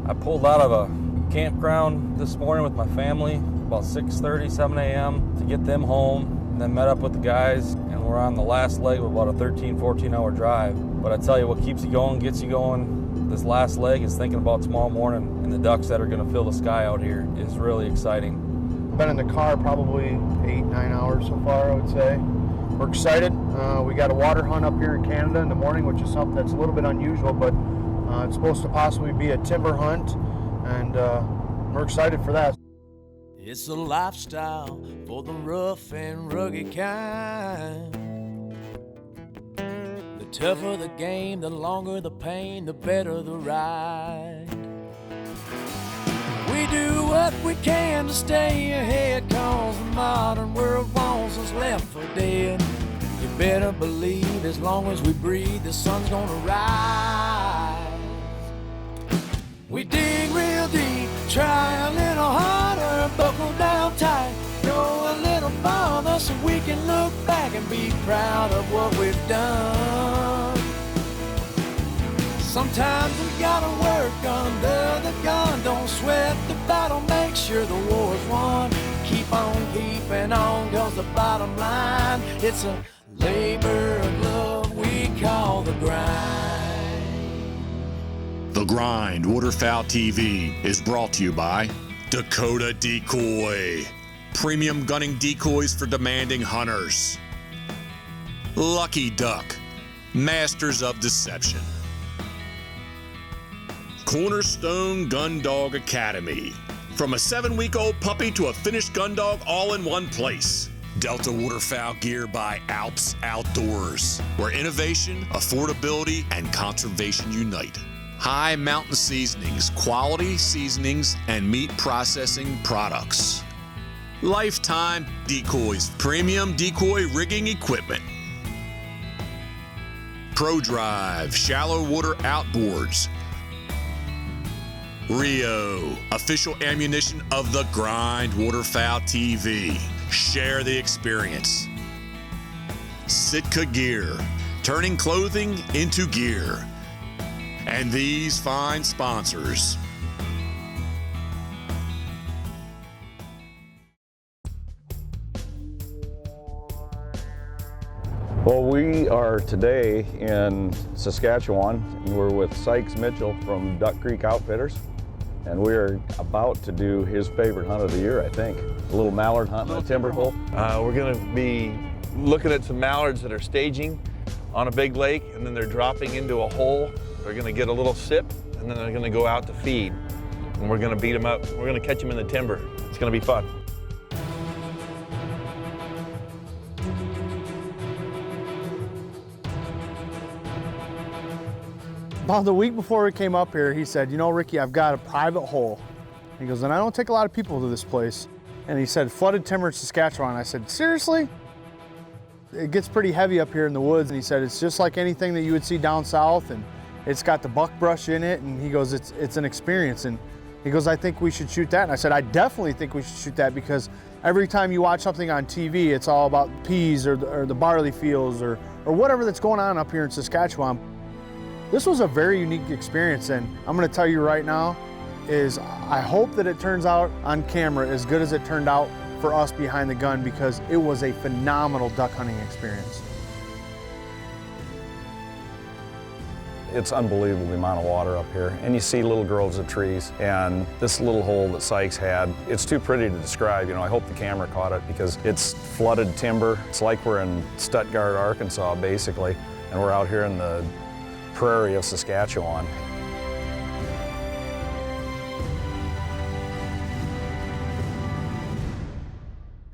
I pulled out of a campground this morning with my family about 6:30, 7 a.m. to get them home, and then met up with the guys, and we're on the last leg of about a 13, 14-hour drive. But I tell you, what keeps you going, gets you going, this last leg is thinking about tomorrow morning and the ducks that are going to fill the sky out here is really exciting. Been in the car probably 8-9 hours so far, I would say. We're excited. We got a water hunt up here in Canada in the morning, which is something that's a little bit unusual, but it's supposed to possibly be a timber hunt, and we're excited for that. It's a lifestyle for the rough and rugged kind. The tougher the game, the longer the pain, the better the ride. We do what we can to stay ahead, cause the modern world wants us left for dead. You better believe as long as we breathe, the sun's gonna rise. We dig real deep, try a little harder, buckle down tight, go a little farther so we can look back and be proud of what we've done. Sometimes we gotta work under the gun, don't sweat the battle, make sure the war's won. Keep on keeping on, cause the bottom line, it's a labor of love we call the grind. The Grind Waterfowl TV is brought to you by Dakota Decoy, premium gunning decoys for demanding hunters. Lucky Duck, masters of deception. Cornerstone Gun Dog Academy, from a 7-week-old puppy to a finished gun dog all in one place. Delta Waterfowl gear by Alps Outdoors, where innovation, affordability, and conservation unite. High Mountain Seasonings, quality seasonings and meat processing products. Lifetime Decoys, premium decoy rigging equipment. ProDrive, shallow water outboards. Rio, official ammunition of the Grind Waterfowl TV. Share the experience. Sitka Gear, turning clothing into gear. And these fine sponsors. Well, we are today in Saskatchewan, and we're with Sykes Mitchell from Duck Creek Outfitters, and we're about to do his favorite hunt of the year, I think. A little mallard hunt in a timber hole. We're going to be looking at some mallards that are staging on a big lake, and then they're dropping into a hole. They're going to get a little sip, and then they're going to go out to feed. And we're going to beat them up. We're going to catch them in the timber. It's going to be fun. About the week before we came up here, he said, you know, Ricky, I've got a private hole. He goes, and I don't take a lot of people to this place. And he said, flooded timber in Saskatchewan. I said, seriously? It gets pretty heavy up here in the woods. And he said, it's just like anything that you would see down south, and it's got the buckbrush in it. And he goes, it's an experience. And he goes, I think we should shoot that. And I said, I definitely think we should shoot that, because every time you watch something on TV, it's all about peas or the barley fields or whatever that's going on up here in Saskatchewan. This was a very unique experience, and I'm gonna tell you right now, is I hope that it turns out on camera as good as it turned out for us behind the gun, because it was a phenomenal duck hunting experience. It's unbelievable the amount of water up here, and you see little groves of trees, and this little hole that Sykes had, it's too pretty to describe. You know, I hope the camera caught it, because it's flooded timber. It's like we're in Stuttgart, Arkansas, basically, and we're out here in the prairie of Saskatchewan.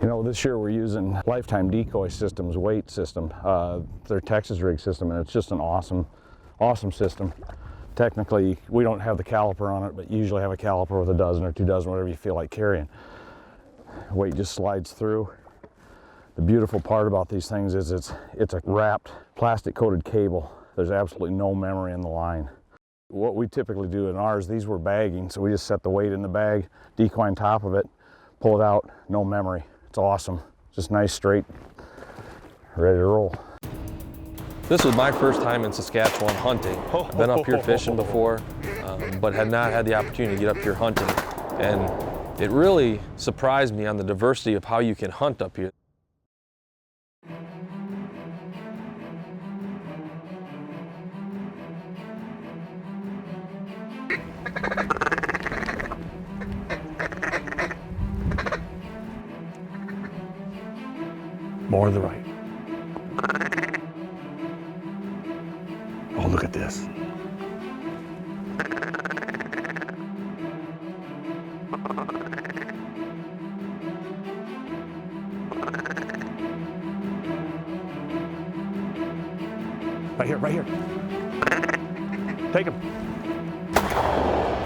You know, this year we're using Lifetime Decoy Systems weight system, their Texas rig system, and it's just an awesome system. Technically, we don't have the caliper on it, but you usually have a caliper with a dozen or 2 dozen, whatever you feel like carrying. Weight just slides through. The beautiful part about these things is it's a wrapped plastic coated cable. There's absolutely no memory in the line. What we typically do in ours, these were bagging, so we just set the weight in the bag, decoy on top of it, pull it out, no memory. It's awesome. Just nice, straight, ready to roll. This was my first time in Saskatchewan hunting. I've been up here fishing before, but had not had the opportunity to get up here hunting. And it really surprised me on the diversity of how you can hunt up here. More to the right. Oh, look at this. Right here, right here. Take him.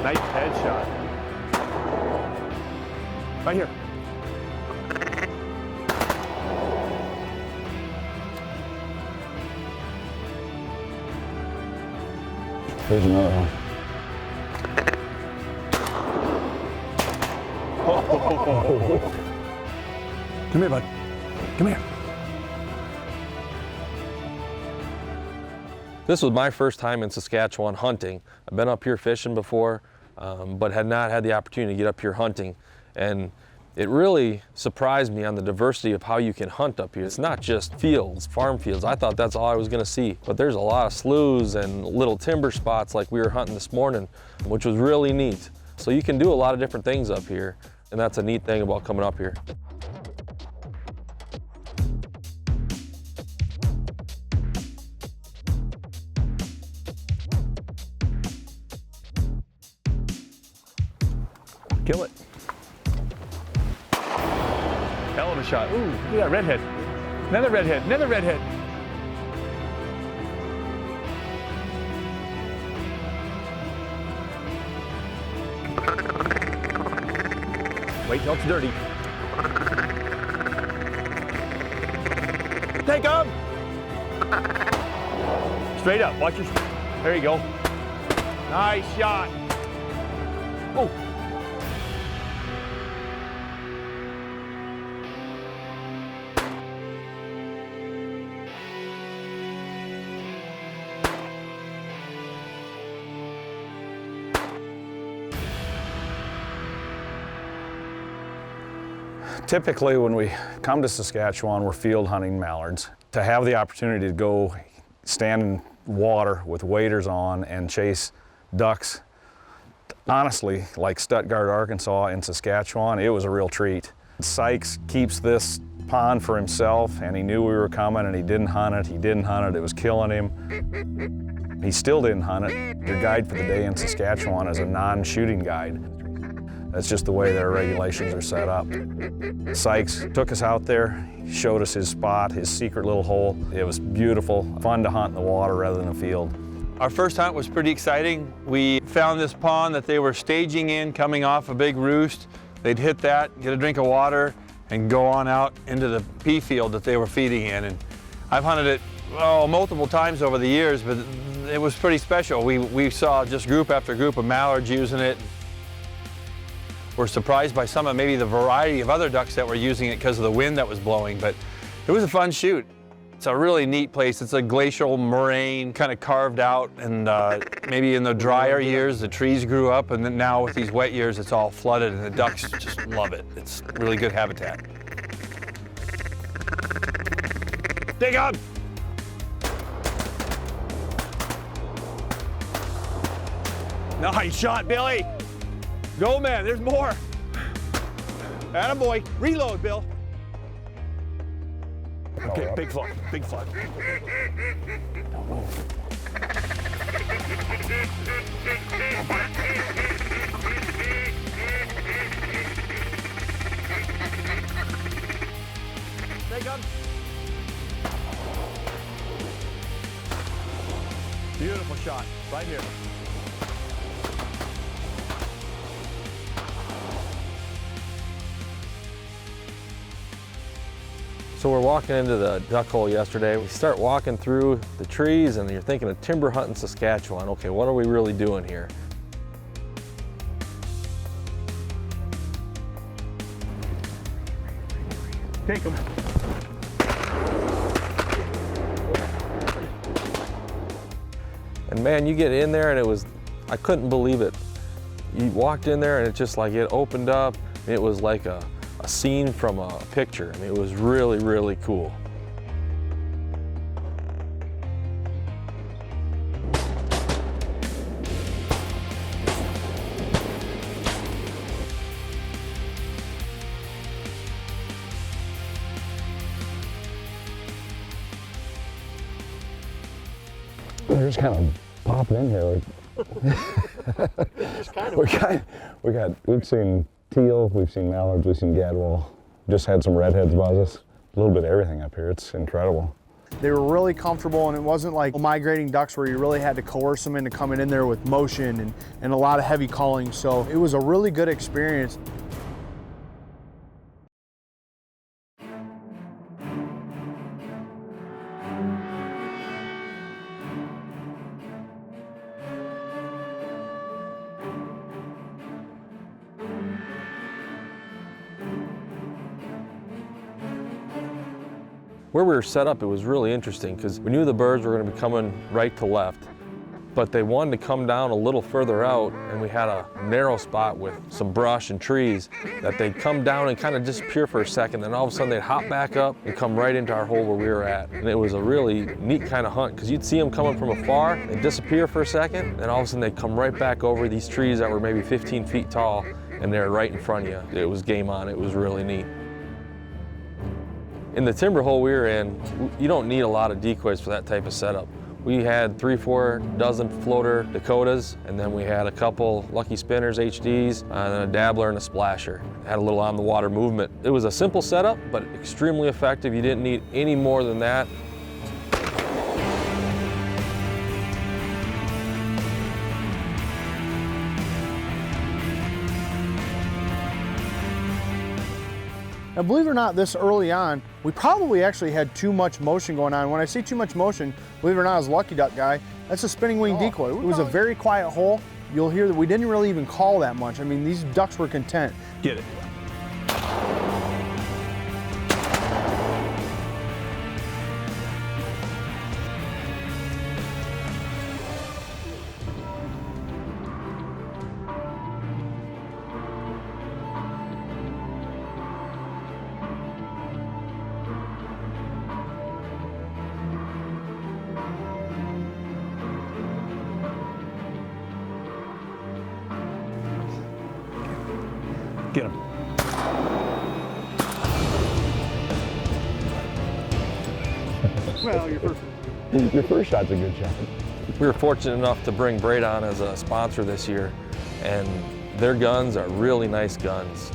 Nice headshot. Right here. There's another one. Oh. Come here, bud. Come here. This was my first time in Saskatchewan hunting. I've been up here fishing before, but had not had the opportunity to get up here hunting. And it really surprised me on the diversity of how you can hunt up here. It's not just fields, farm fields. I thought that's all I was gonna see, but there's a lot of sloughs and little timber spots like we were hunting this morning, which was really neat. So you can do a lot of different things up here, and that's a neat thing about coming up here. Kill it. Hell of a shot. Ooh, look at that redhead. Another redhead, another redhead. Wait till it's dirty. Take him! Straight up, watch your, there you go. Nice shot. Oh. Typically, when we come to Saskatchewan, we're field hunting mallards. To have the opportunity to go stand in water with waders on and chase ducks, honestly, like Stuttgart, Arkansas and Saskatchewan, it was a real treat. Sykes keeps this pond for himself, and he knew we were coming, and he didn't hunt it. He didn't hunt it. It was killing him. He still didn't hunt it. Your guide for the day in Saskatchewan is a non-shooting guide. That's just the way their regulations are set up. Sykes took us out there, showed us his spot, his secret little hole. It was beautiful, fun to hunt in the water rather than a field. Our first hunt was pretty exciting. We found this pond that they were staging in, coming off a big roost. They'd hit that, get a drink of water, and go on out into the pea field that they were feeding in. And I've hunted it multiple times over the years, but it was pretty special. We saw just group after group of mallards using it. We're surprised by some of maybe the variety of other ducks that were using it because of the wind that was blowing, but it was a fun shoot. It's a really neat place. It's a glacial moraine kind of carved out, and maybe in the drier years the trees grew up, and then now with these wet years it's all flooded and the ducks just love it. It's really good habitat. Dig up! Nice shot, Billy! Go, man, there's more. Attaboy, reload, Bill. Okay, big flood, big flood. Don't move. Take him. Beautiful shot, right here. So we're walking into the duck hole yesterday. We start walking through the trees and you're thinking of timber hunting Saskatchewan. Okay, what are we really doing here? Take him. And man, you get in there and I couldn't believe it. You walked in there and it just like, it opened up. It was like a scene from a picture. I mean, it was really, really cool. They're just kind of popping in here. We've seen teal, we've seen mallards, we've seen gadwall. Just had some redheads buzz us. A little bit of everything up here. It's incredible. They were really comfortable, and it wasn't like migrating ducks where you really had to coerce them into coming in there with motion and a lot of heavy calling. So it was a really good experience. Where we were set up, it was really interesting because we knew the birds were going to be coming right to left, but they wanted to come down a little further out, and we had a narrow spot with some brush and trees that they'd come down and kind of disappear for a second, then all of a sudden they'd hop back up and come right into our hole where we were at. And it was a really neat kind of hunt because you'd see them coming from afar, they'd disappear for a second, and all of a sudden they'd come right back over these trees that were maybe 15 feet tall, and they're right in front of you. It was game on. It was really neat. In the timber hole we were in, you don't need a lot of decoys for that type of setup. We had 3-4 dozen floater Dakotas, and then we had a couple Lucky Spinners HDs, and then a dabbler and a splasher. Had a little on the water movement. It was a simple setup, but extremely effective. You didn't need any more than that. Now, believe it or not, this early on, we probably actually had too much motion going on. When I say too much motion, believe it or not, as a lucky duck guy, that's a spinning wing decoy. It was a very quiet hole. You'll hear that we didn't really even call that much. I mean, these ducks were content. Get it. Get him. Well, Your first shot's a good shot. We were fortunate enough to bring Braid on as a sponsor this year, and their guns are really nice guns.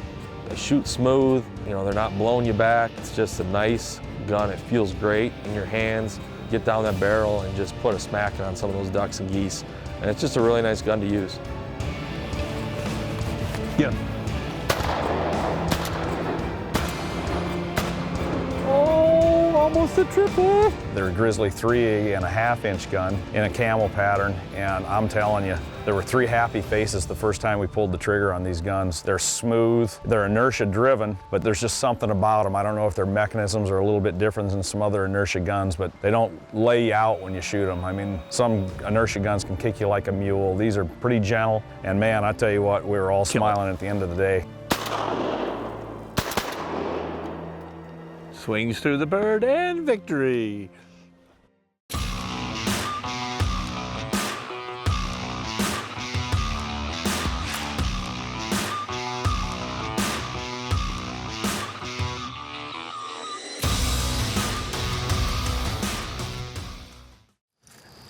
They shoot smooth, you know, they're not blowing you back. It's just a nice gun. It feels great in your hands. Get down that barrel and just put a smacking on some of those ducks and geese. And it's just a really nice gun to use. Get him. Almost a triple. They're a Grizzly 3.5-inch gun in a camel pattern, and I'm telling you, there were 3 happy faces the first time we pulled the trigger on these guns. They're smooth, they're inertia driven, but there's just something about them. I don't know if their mechanisms are a little bit different than some other inertia guns, but they don't lay you out when you shoot them. I mean, some inertia guns can kick you like a mule. These are pretty gentle, and man, I tell you what, we were all smiling at the end of the day. Swings through the bird and victory.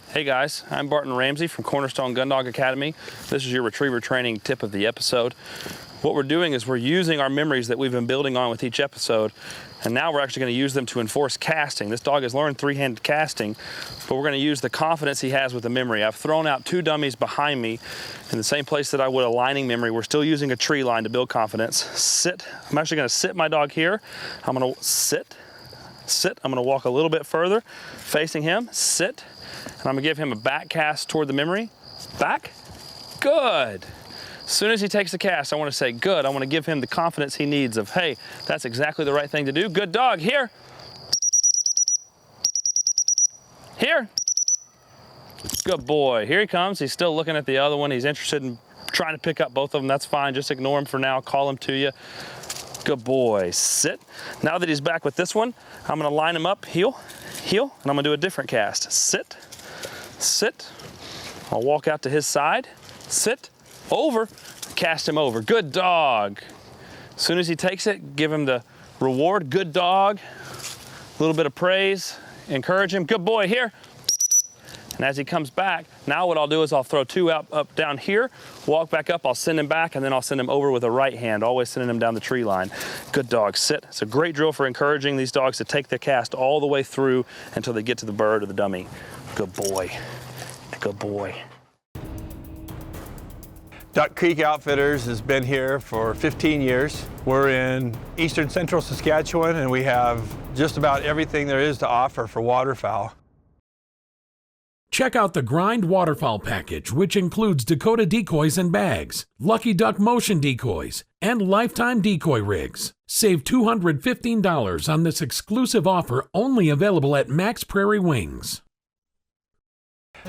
Hey guys, I'm Barton Ramsey from Cornerstone Gun Dog Academy. This is your retriever training tip of the episode. What we're doing is we're using our memories that we've been building on with each episode, and now we're actually going to use them to enforce casting. This dog has learned three-handed casting, but we're going to use the confidence he has with the memory. I've thrown out 2 dummies behind me in the same place that I would a lining memory. We're still using a tree line to build confidence. Sit. I'm actually going to sit my dog here. I'm going to sit. I'm going to walk a little bit further, facing him. Sit. And I'm gonna give him a back cast toward the memory. Back. Good. As soon as he takes the cast, I want to say, good. I want to give him the confidence he needs of, hey, that's exactly the right thing to do. Good dog. Here. Here. Good boy. Here he comes. He's still looking at the other one. He's interested in trying to pick up both of them. That's fine. Just ignore him for now. Call him to you. Good boy. Sit. Now that he's back with this one, I'm going to line him up, heel, heel, and I'm going to do a different cast. Sit, sit. I'll walk out to his side. Sit, over, cast him over. Good dog. As soon as he takes it, give him the reward. Good dog. A little bit of praise. Encourage him. Good boy. Here. And as he comes back, now what I'll do is I'll throw two up down here, walk back up, I'll send him back, and then I'll send him over with a right hand, always sending him down the tree line. Good dog, sit. It's a great drill for encouraging these dogs to take the cast all the way through until they get to the bird or the dummy. Good boy, good boy. Duck Creek Outfitters has been here for 15 years. We're in eastern central Saskatchewan, and we have just about everything there is to offer for waterfowl. Check out the Grind Waterfowl Package, which includes Dakota decoys and bags, Lucky Duck motion decoys, and lifetime decoy rigs. Save $215 on this exclusive offer only available at Max Prairie Wings.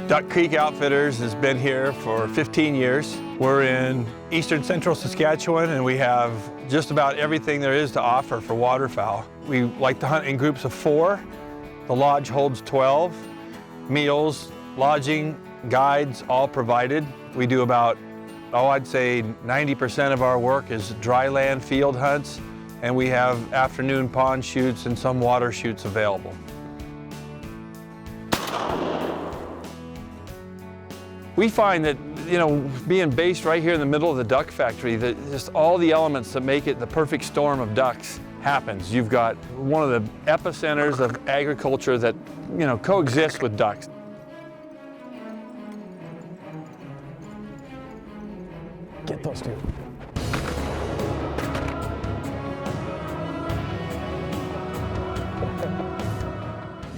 Duck Creek Outfitters has been here for 15 years. We're in eastern central Saskatchewan, and we have just about everything there is to offer for waterfowl. We like to hunt in groups of 4. The lodge holds 12. Meals, lodging, guides, all provided. We do about, I'd say 90% of our work is dry land field hunts, and we have afternoon pond shoots and some water shoots available. We find that, being based right here in the middle of the duck factory, that just all the elements that make it the perfect storm of ducks happens. You've got one of the epicenters of agriculture that, coexists with ducks. Get those two.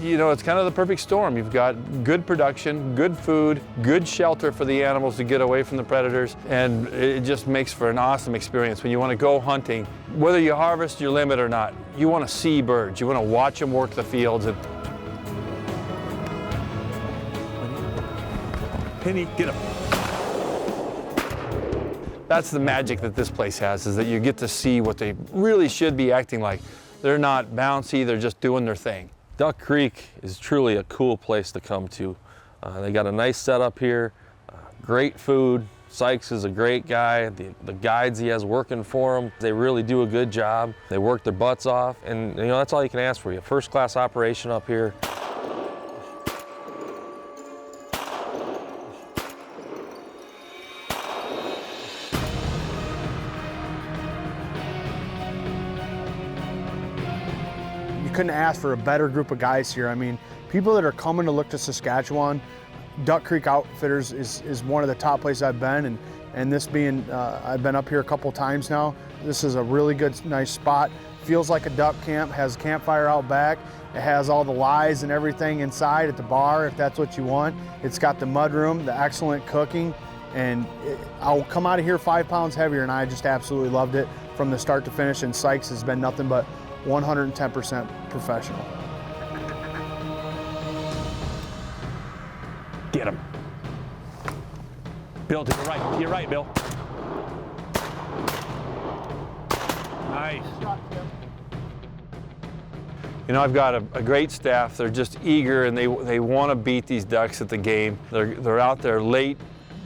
It's kind of the perfect storm. You've got good production, good food, good shelter for the animals to get away from the predators, and it just makes for an awesome experience. When you want to go hunting, whether you harvest your limit or not, you want to see birds. You want to watch them work the fields. And Penny, get him. That's the magic that this place has, is that you get to see what they really should be acting like. They're not bouncy, they're just doing their thing. Duck Creek is truly a cool place to come to. They got a nice setup here, great food. Sykes is a great guy. The guides he has working for him, they really do a good job. They work their butts off, and that's all you can ask for. You first class operation up here. Couldn't ask for a better group of guys here. I mean, people that are coming to look to Saskatchewan, Duck Creek Outfitters is one of the top places I've been, and this being, I've been up here a couple times now. This is a really good, nice spot. Feels like a duck camp, has a campfire out back. It has all the lies and everything inside at the bar if that's what you want. It's got the mud room, the excellent cooking, and I'll come out of here 5 pounds heavier, and I just absolutely loved it from the start to finish, and Sykes has been nothing but 110% professional. Get him. Bill, to your right, Bill. Nice. I've got a great staff. They're just eager, and they want to beat these ducks at the game. They're out there late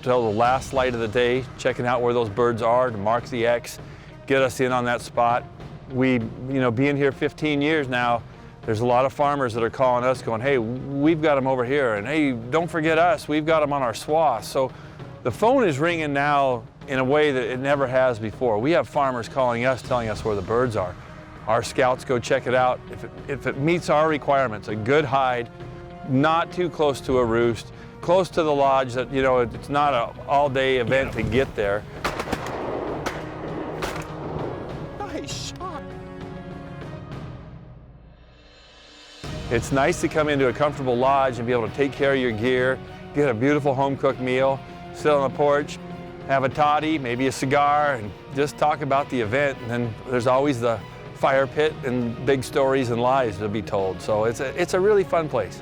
till the last light of the day, checking out where those birds are to mark the X, get us in on that spot. We, being here 15 years now, there's a lot of farmers that are calling us going, hey, we've got them over here, and hey, don't forget us, we've got them on our swath. So the phone is ringing now in a way that it never has before. We have farmers calling us, telling us where the birds are. Our scouts go check it out. If it meets our requirements, a good hide, not too close to a roost, close to the lodge that, it's not an all-day event to get there. It's nice to come into a comfortable lodge and be able to take care of your gear, get a beautiful home-cooked meal, sit on the porch, have a toddy, maybe a cigar, and just talk about the event. And then there's always the fire pit and big stories and lies to be told. So it's a really fun place.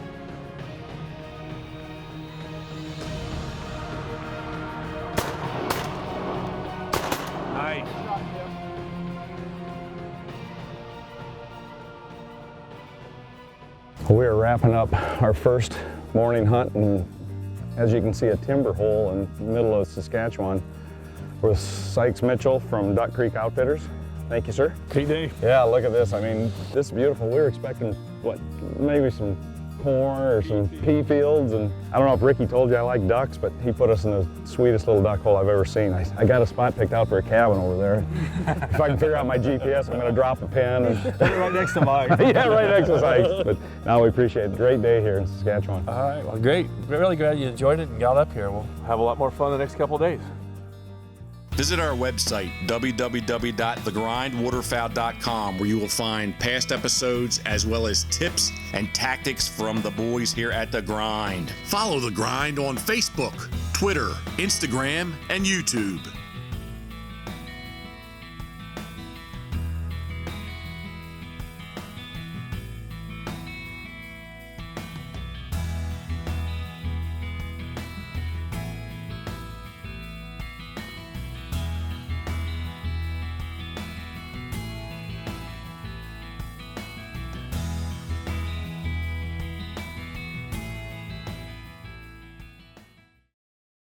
We are wrapping up our first morning hunt, and as you can see, a timber hole in the middle of Saskatchewan with Sykes Mitchell from Duck Creek Outfitters. Thank you, sir. Great day. Yeah, look at this. I mean, this is beautiful. We were expecting, what, maybe some corn or some pea fields, and I don't know if Ricky told you I like ducks, but he put us in the sweetest little duck hole I've ever seen. I got a spot picked out for a cabin over there. If I can figure out my GPS, I'm gonna drop a pin. And Right next to mine. yeah, right next to Sykes. But now we appreciate it. Great day here in Saskatchewan. All right, well, great. We're really glad you enjoyed it and got up here. We'll have a lot more fun the next couple of days. Visit our website, www.thegrindwaterfowl.com, where you will find past episodes as well as tips and tactics from the boys here at The Grind. Follow The Grind on Facebook, Twitter, Instagram, and YouTube.